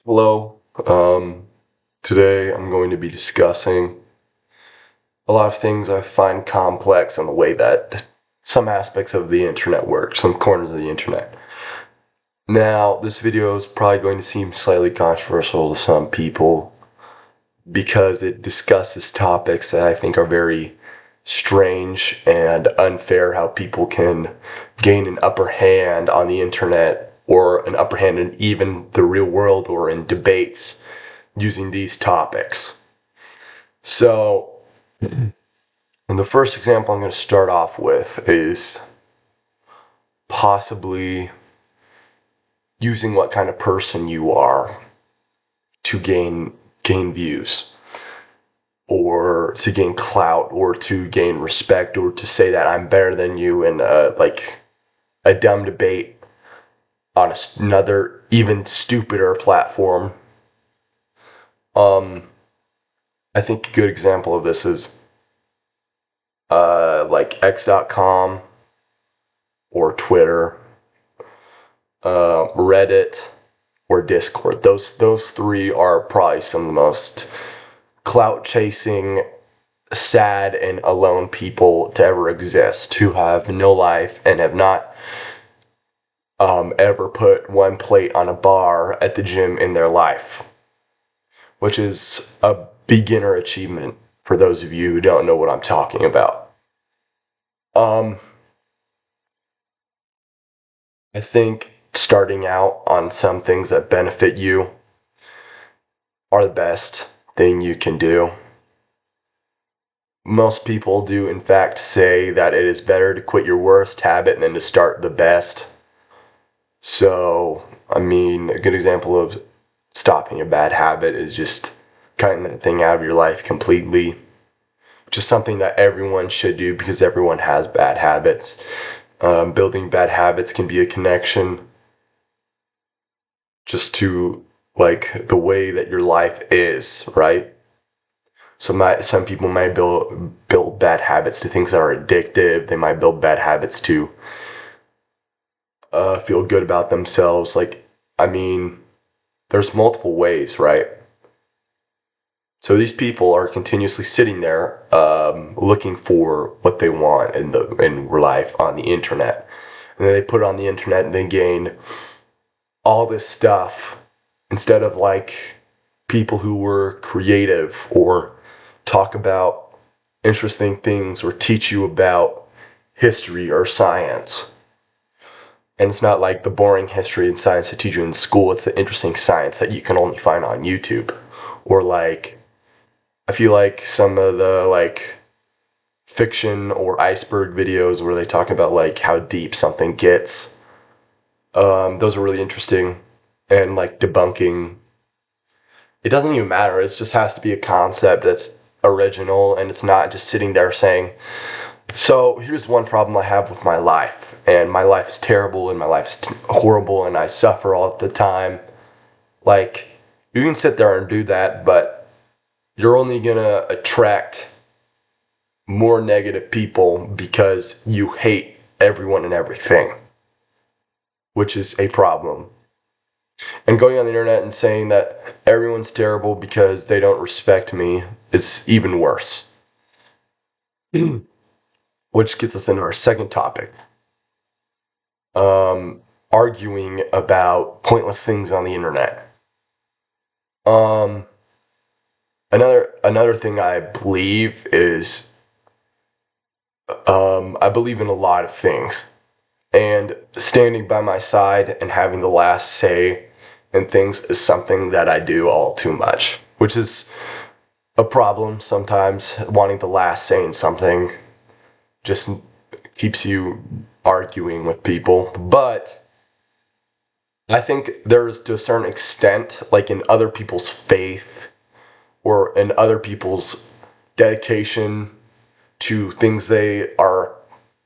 Hello. Um, Today I'm going to be discussing a lot of things I find complex in the way that some aspects of the internet work, some corners of the internet. Now, this video is probably going to seem slightly controversial to some people because it discusses topics that I think are very strange and unfair, how people can gain an upper hand on the internet or an upper hand in even the real world or in debates using these topics. So, and the first example I'm going to start off with is possibly using what kind of person you are to gain views or to gain clout or to gain respect or to say that I'm better than you in a dumb debate on another even stupider platform. I think a good example of this is like X.com or Twitter, Reddit, or Discord. Those three are probably some of the most clout chasing, sad, and alone people to ever exist, who have no life and have not ever put one plate on a bar at the gym in their life, which is a beginner achievement for those of you who don't know what I'm talking about. Um, I think starting out on some things that benefit you are the best thing you can do. Most people do, in fact, say that it is better to quit your worst habit than to start the best. So, I mean, a good example of stopping a bad habit is just cutting that thing out of your life completely, which is something that everyone should do because everyone has bad habits. Building bad habits can be a connection just to like the way that your life is, right? Some people might build bad habits to things that are addictive. They might build bad habits to feel good about themselves. I mean, there's multiple ways, right? So these people are continuously sitting there, looking for what they want in life on the internet, and then they put it on the internet and they gain all this stuff instead of like people who were creative or talk about interesting things or teach you about history or science. And it's not like the boring history and science that teach you in school, it's the interesting science that you can only find on YouTube. Or like, I feel like some of the like fiction or iceberg videos where they talk about like how deep something gets, those are really interesting. And like debunking, it doesn't even matter, it just has to be a concept that's original and it's not just sitting there saying, so here's one problem I have with my life, and my life is terrible, and my life is horrible, and I suffer all the time. Like, you can sit there and do that, but you're only gonna attract more negative people because you hate everyone and everything, which is a problem. And going on the internet and saying that everyone's terrible because they don't respect me is even worse. Which gets us into our second topic. Arguing about pointless things on the internet. Um, another thing I believe is, I believe in a lot of things, and standing by my side and having the last say in things is something that I do all too much, which is a problem sometimes. Wanting the last say in something just keeps you arguing with people, but I think there's, to a certain extent, like in other people's faith or in other people's dedication to things they are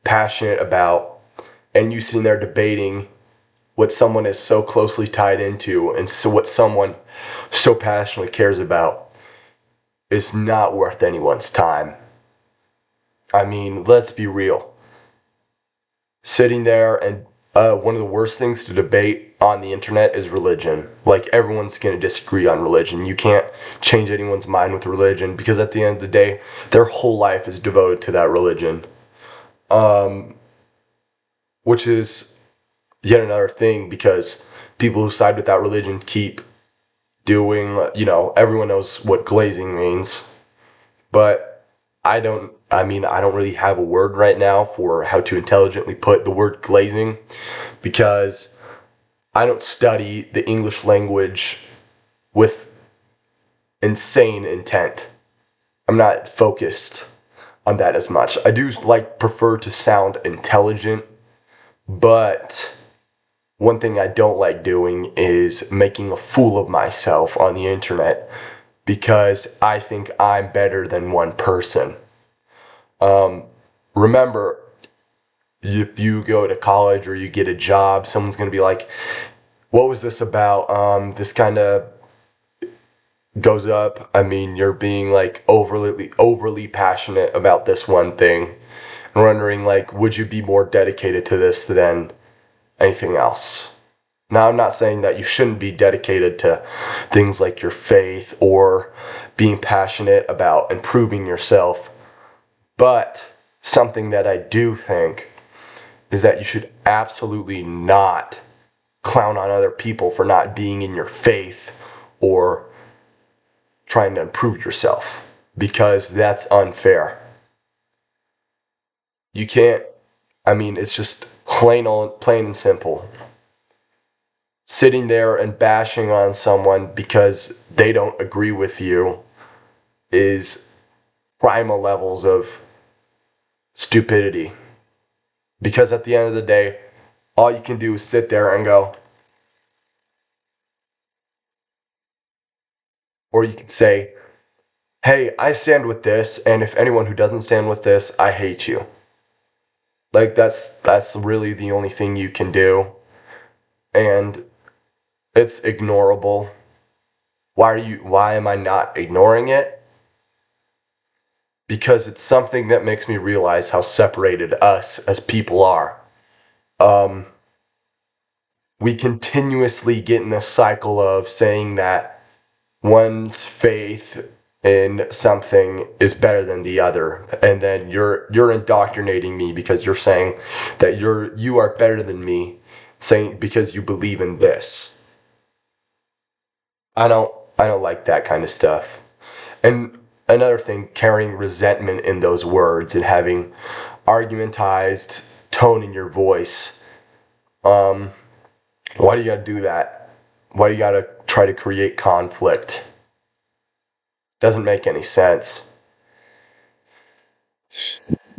passionate about, and you sitting there debating what someone is so closely tied into and so what someone so passionately cares about is not worth anyone's time. I mean, let's be real. Sitting there and one of the worst things to debate on the internet is religion. Like, everyone's going to disagree on religion. You can't change anyone's mind with religion, because at the end of the day, their whole life is devoted to that religion. Which is yet another thing, because people who side with that religion keep doing, everyone knows what glazing means. But I don't really have a word right now for how to intelligently put the word glazing, because I don't study the English language with insane intent. I'm not focused on that as much. I do prefer to sound intelligent, but one thing I don't like doing is making a fool of myself on the internet, because I think I'm better than one person. Remember, if you go to college or you get a job, someone's going to be like, what was this about? This kind of goes up. I mean, you're being like overly passionate about this one thing, and wondering, like, would you be more dedicated to this than anything else? Now, I'm not saying that you shouldn't be dedicated to things like your faith or being passionate about improving yourself, but something that I do think is that you should absolutely not clown on other people for not being in your faith or trying to improve yourself, because that's unfair. You can't, it's just plain and simple. Sitting there and bashing on someone because they don't agree with you is primal levels of stupidity. Because at the end of the day, all you can do is sit there and go, or you can say, hey, I stand with this, and if anyone who doesn't stand with this, I hate you. Like, that's really the only thing you can do. And it's ignorable. Why am I not ignoring it? Because it's something that makes me realize how separated us as people are. We continuously get in this cycle of saying that one's faith in something is better than the other, and then you're indoctrinating me because you're saying that you are better than me, saying because you believe in this. I don't like that kind of stuff. And another thing, carrying resentment in those words and having argumentized tone in your voice. Why do you gotta do that? Why do you gotta try to create conflict? Doesn't make any sense.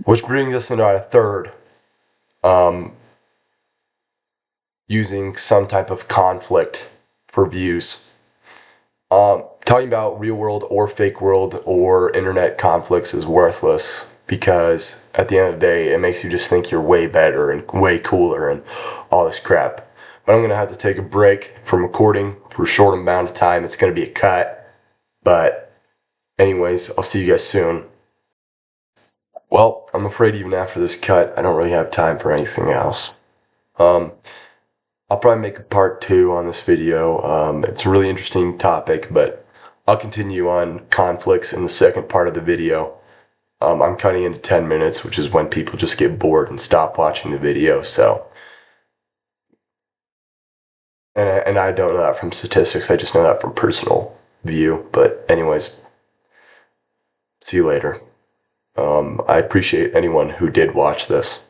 Which brings us into our third, using some type of conflict for views. Talking about real world or fake world or internet conflicts is worthless, because at the end of the day, it makes you just think you're way better and way cooler and all this crap. But I'm going to have to take a break from recording for a short amount of time. It's going to be a cut. But anyways, I'll see you guys soon. Well, I'm afraid even after this cut, I don't really have time for anything else. I'll probably make a part 2 on this video. It's a really interesting topic, but I'll continue on conflicts in the second part of the video. I'm cutting into 10 minutes, which is when people just get bored and stop watching the video, so. And I don't know that from statistics, I just know that from personal view. But anyways, see you later. I appreciate anyone who did watch this.